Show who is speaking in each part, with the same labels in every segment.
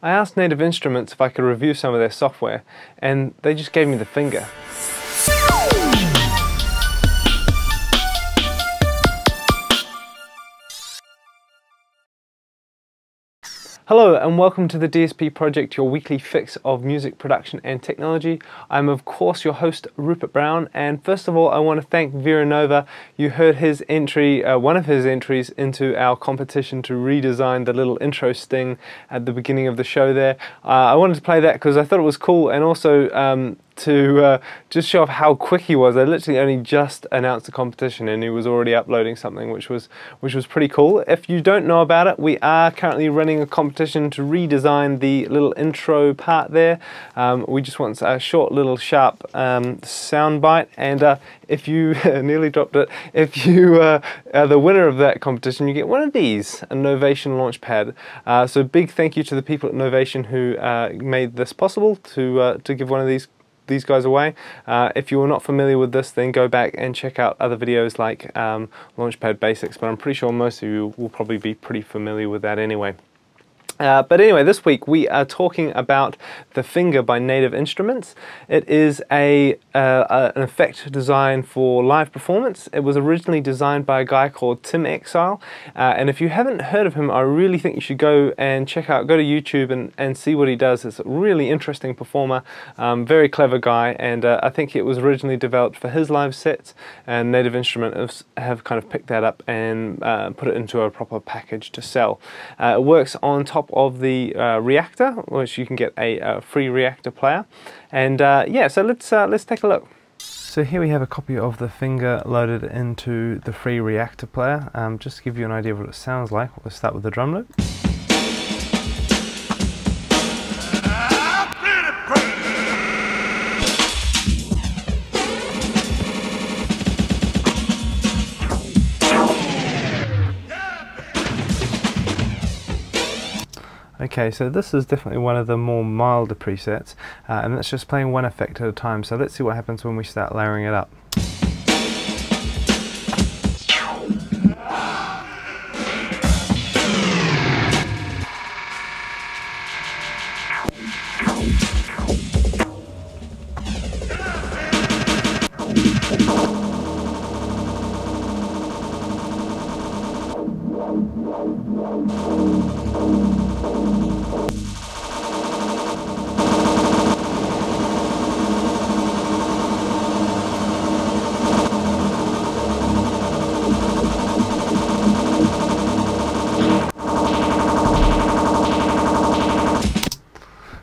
Speaker 1: I asked Native Instruments if I could review some of their software, and they just gave me the finger. Hello and welcome to the DSP Project, your weekly fix of music production and technology. I'm of course your host Rupert Brown, and first of all I want to thank Vera Nova. You heard his entry, one of his entries into our competition to redesign the little intro sting at the beginning of the show there. I wanted to play that because I thought it was cool, and also to just show off how quick he was. I literally only just announced the competition and he was already uploading something, which was pretty cool. If you don't know about it, we are currently running a competition to redesign the little intro part there. We just want a short little sharp sound bite, and if you nearly dropped it, if you are the winner of that competition, you get one of these, a Novation Launchpad. So big thank you to the people at Novation who made this possible to give one of these guys away. If you are not familiar with this, then go back and check out other videos like Launchpad Basics, but I'm pretty sure most of you will probably be pretty familiar with that anyway. But anyway, this week we are talking about the Finger by Native Instruments. It is an effect designed for live performance. It was originally designed by a guy called Tim Exile, and if you haven't heard of him, I really think you should go and go to YouTube and see what he does. It's a really interesting performer, very clever guy, and I think it was originally developed for his live sets, and Native Instruments have kind of picked that up and put it into a proper package to sell. It works on top of the Reaktor, which you can get a free Reaktor player, and yeah, so let's take a look. So here we have a copy of the Finger loaded into the free Reaktor player. Just to give you an idea of what it sounds like, we'll start with the drum loop. Okay, so this is definitely one of the more milder presets, and that's just playing one effect at a time. So let's see what happens when we start layering it up.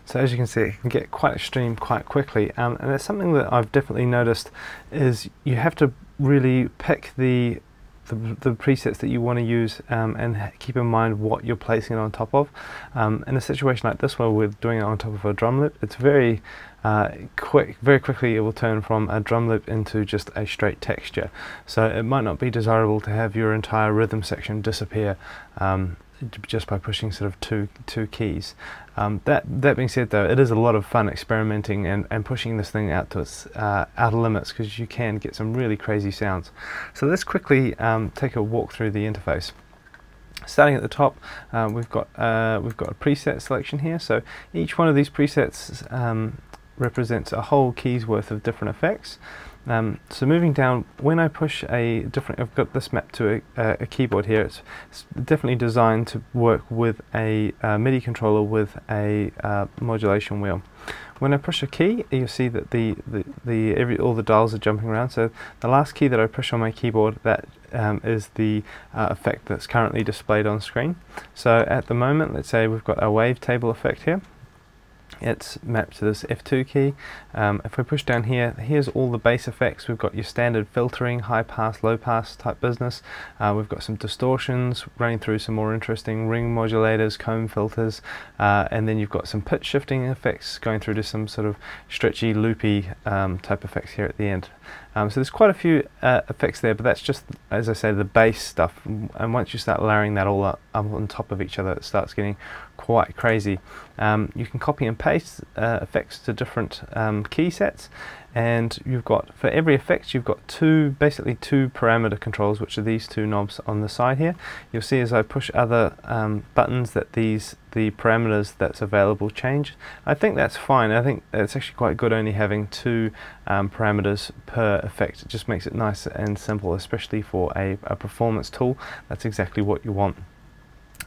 Speaker 1: So as you can see, it can get quite extreme quite quickly, and it's something that I've definitely noticed is you have to really pick the presets that you want to use, and keep in mind what you're placing it on top of. In a situation like this where we're doing it on top of a drum loop, it's very quickly it will turn from a drum loop into just a straight texture. So it might not be desirable to have your entire rhythm section disappear just by pushing sort of two keys. That being said though, it is a lot of fun experimenting and pushing this thing out to its outer limits, because you can get some really crazy sounds. So let's quickly take a walk through the interface. Starting at the top, we've got a preset selection here. So each one of these presets represents a whole key's worth of different effects. So moving down, when I push I've got this mapped to a keyboard here. It's definitely designed to work with a MIDI controller with a modulation wheel. When I push a key, you'll see that all the dials are jumping around. So the last key that I push on my keyboard, that is the effect that's currently displayed on screen. So at the moment, let's say we've got a wavetable effect here. It's mapped to this F2 key. If we push down here, here's all the bass effects. We've got your standard filtering, high pass, low pass type business. We've got some distortions running through some more interesting ring modulators, comb filters, and then you've got some pitch shifting effects going through to some sort of stretchy, loopy type effects here at the end. So there's quite a few effects there, but that's just, as I say, the bass stuff. And once you start layering that all up on top of each other, it starts getting quite crazy. You can copy and paste effects to different key sets, and you've got, for every effect, you've got basically two parameter controls, which are these two knobs on the side here. You'll see as I push other buttons that the parameters that's available change. I think that's fine. I think it's actually quite good only having two parameters per effect. It just makes it nice and simple, especially for a performance tool. That's exactly what you want.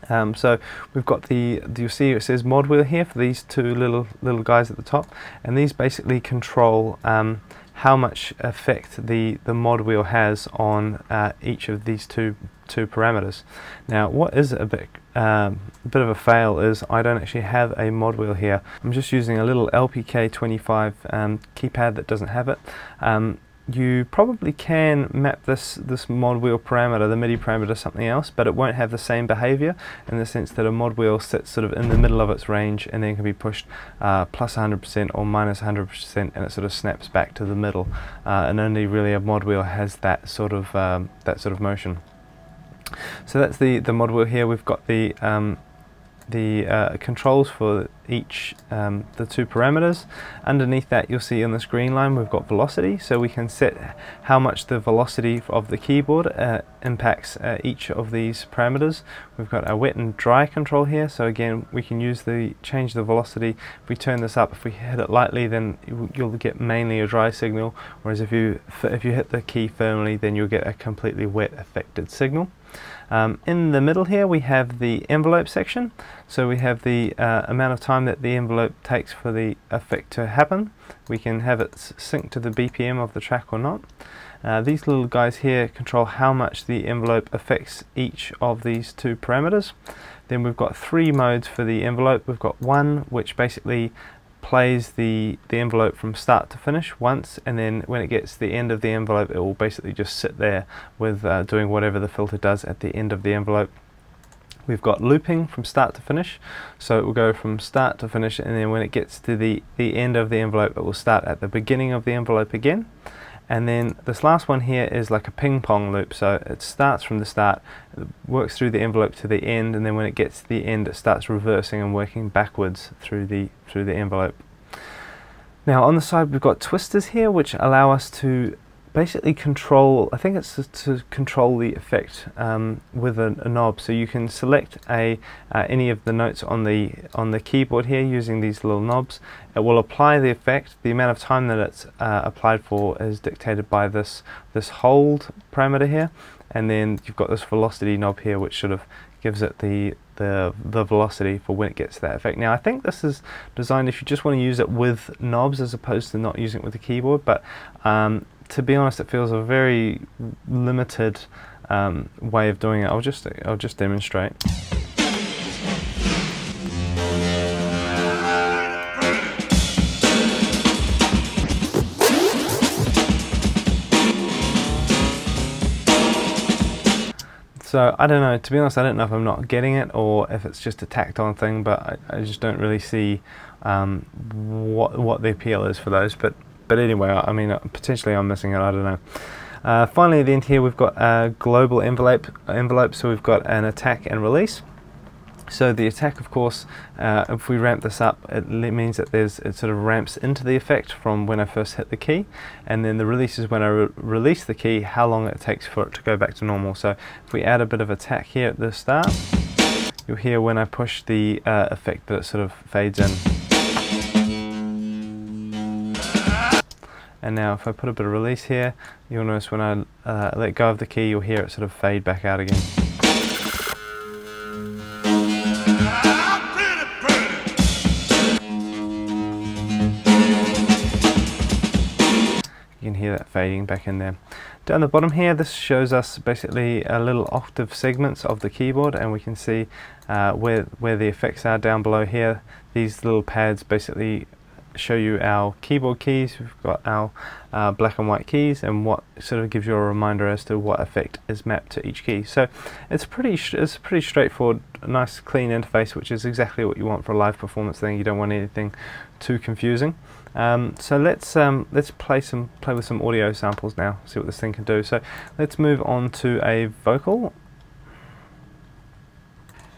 Speaker 1: So we've got you'll see it says mod wheel here for these two little guys at the top, and these basically control how much effect the mod wheel has on each of these two parameters. Now, what is a bit of a fail is I don't actually have a mod wheel here. I'm just using a little LPK25 keypad that doesn't have it. You probably can map this mod wheel parameter, the MIDI parameter, to something else, but it won't have the same behavior, in the sense that a mod wheel sits sort of in the middle of its range and then can be pushed plus 100% or minus 100%, and it sort of snaps back to the middle. And only really a mod wheel has that sort of motion. So that's the mod wheel here. We've got the controls for each the two parameters. Underneath that, you'll see on this green line we've got velocity, so we can set how much the velocity of the keyboard impacts each of these parameters. We've got a wet and dry control here, so again we can change the velocity. If we turn this up, if we hit it lightly, then you'll get mainly a dry signal, whereas if you hit the key firmly, then you'll get a completely wet affected signal. In the middle here we have the envelope section, so we have the amount of time that the envelope takes for the effect to happen. We can have it sync to the BPM of the track or not. These little guys here control how much the envelope affects each of these two parameters. Then we've got three modes for the envelope. We've got one which basically plays the envelope from start to finish once, and then when it gets to the end of the envelope, it will basically just sit there with doing whatever the filter does at the end of the envelope. We've got looping from start to finish, so it will go from start to finish, and then when it gets to the end of the envelope, it will start at the beginning of the envelope again. And then this last one here is like a ping pong loop, so it starts from the start, it works through the envelope to the end, and then when it gets to the end, it starts reversing and working backwards through the envelope. Now on the side we've got twisters here, which allow us to basically control, I think it's to control the effect with a knob. So you can select any of the notes on the keyboard here using these little knobs. It will apply the effect. The amount of time that it's applied for is dictated by this hold parameter here, and then you've got this velocity knob here, which sort of gives it the velocity for when it gets to that effect. Now I think this is designed if you just want to use it with knobs as opposed to not using it with the keyboard, but to be honest, it feels a very limited way of doing it. I'll just demonstrate. So I don't know, to be honest, I don't know if I'm not getting it or if it's just a tacked on thing, but I just don't really see what the appeal is for those. But anyway, I mean, potentially I'm missing it, I don't know. Finally at the end here we've got a global envelope, so we've got an attack and release. So the attack, of course, if we ramp this up, it means that it sort of ramps into the effect from when I first hit the key, and then the release is when I release the key, how long it takes for it to go back to normal. So if we add a bit of attack here at the start, you'll hear when I push the effect that it sort of fades in. And now if I put a bit of release here, you'll notice when I let go of the key, you'll hear it sort of fade back out again. You can hear that fading back in there. Down the bottom here, this shows us basically a little octave segments of the keyboard, and we can see where the effects are down below here. These little pads basically show you our keyboard keys. We've got our black and white keys, and what sort of gives you a reminder as to what effect is mapped to each key. So it's pretty straightforward, a nice clean interface, which is exactly what you want for a live performance thing. You don't want anything too confusing. So let's play with some audio samples now, see what this thing can do. So let's move on to a vocal.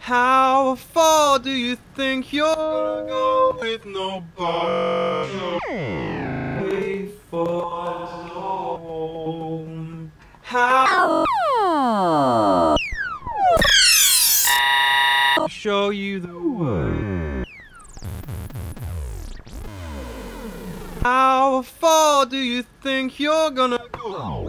Speaker 2: How far do you think you're gonna go with nobody? Wait for home. How show you the way. How far do you think you're gonna go?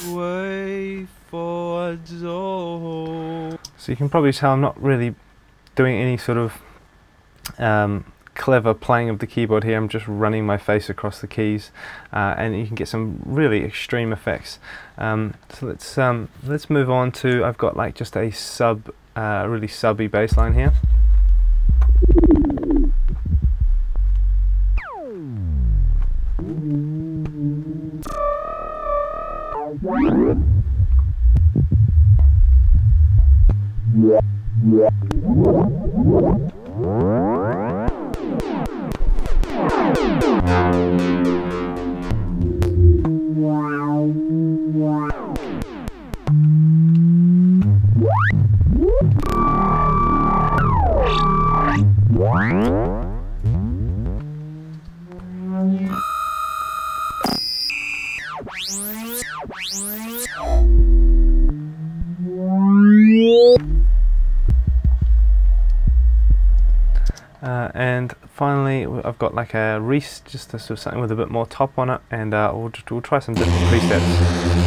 Speaker 2: Way for door.
Speaker 1: So you can probably tell I'm not really doing any sort of clever playing of the keyboard here. I'm just running my face across the keys, and you can get some really extreme effects. So let's move on to, I've got like just a really subby bass line here. And finally, I've got like a Reese, just a sort of something with a bit more top on it, and we'll try some different presets.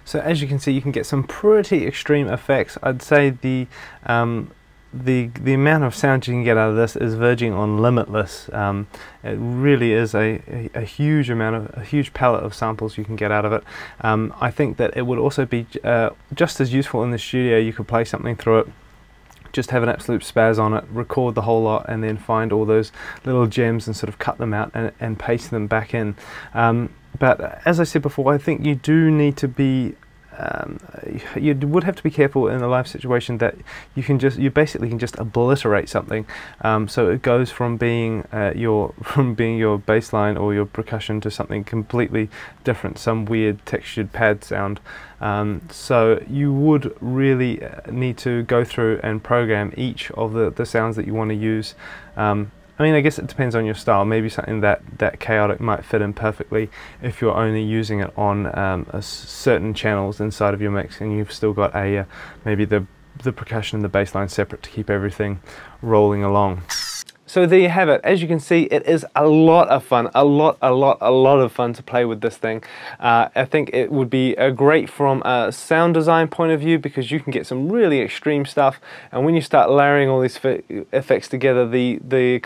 Speaker 1: So as you can see, you can get some pretty extreme effects. I'd say the amount of sound you can get out of this is verging on limitless. It really is a huge palette of samples you can get out of it. I think that it would also be just as useful in the studio. You could play something through it, just have an absolute spaz on it, record the whole lot, and then find all those little gems and sort of cut them out and paste them back in. But as I said before, I think you do need to be you would have to be careful in a live situation that you basically can just obliterate something. So it goes from being your bass line or your percussion to something completely different, some weird textured pad sound. So you would really need to go through and program each of the sounds that you want to use. I mean, I guess it depends on your style. Maybe something that chaotic might fit in perfectly if you're only using it on certain channels inside of your mix, and you've still got maybe the percussion and the bass line separate to keep everything rolling along. So there you have it. As you can see, it is a lot of fun, a lot of fun to play with this thing. I think it would be great from a sound design point of view, because you can get some really extreme stuff, and when you start layering all these effects together, the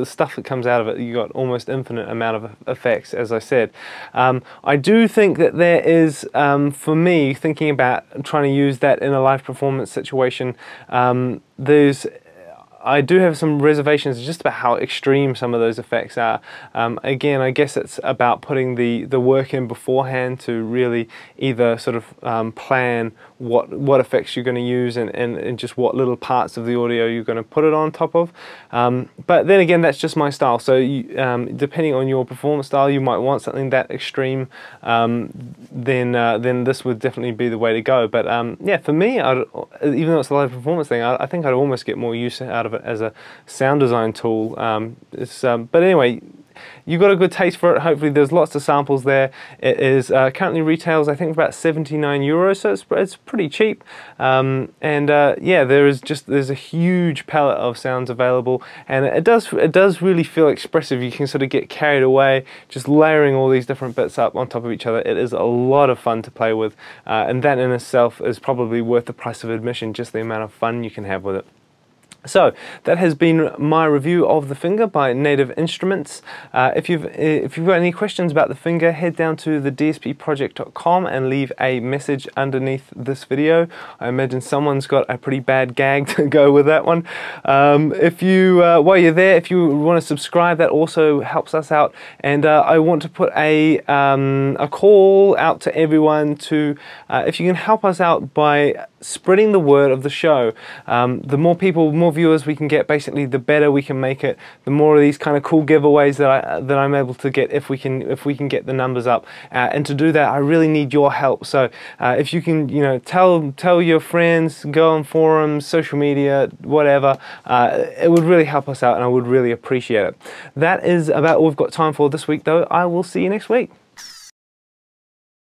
Speaker 1: stuff that comes out of it, you got almost infinite amount of effects, as I said. I do think that there is, for me, thinking about trying to use that in a live performance situation, I do have some reservations just about how extreme some of those effects are. Again, I guess it's about putting the work in beforehand to really either sort of plan what effects you're going to use and just what little parts of the audio you're going to put it on top of. But then again, that's just my style. So depending on your performance style, you might want something that extreme. Then this would definitely be the way to go. But yeah, for me, even though it's a live performance thing, I think I'd almost get more use out of it as a sound design tool. But anyway, you've got a good taste for it. Hopefully there's lots of samples there. It is currently retails, I think, for about 79 euros, so it's pretty cheap. Yeah, there's a huge palette of sounds available, and it does really feel expressive. You can sort of get carried away just layering all these different bits up on top of each other. It is a lot of fun to play with, and that in itself is probably worth the price of admission, just the amount of fun you can have with it. So that has been my review of the Finger by Native Instruments. If you've got any questions about the Finger, head down to TheDSPproject.com and leave a message underneath this video. I imagine someone's got a pretty bad gag to go with that one. While you're there, if you want to subscribe, that also helps us out. And I want to put a call out to everyone to, if you can help us out by spreading the word of the show. The more people, more viewers we can get, basically, the better we can make it. The more of these kind of cool giveaways that I'm able to get, if we can get the numbers up. And to do that, I really need your help. So if you can, tell your friends, go on forums, social media, whatever, it would really help us out, and I would really appreciate it. That is about all we've got time for this week, though. I will see you next week.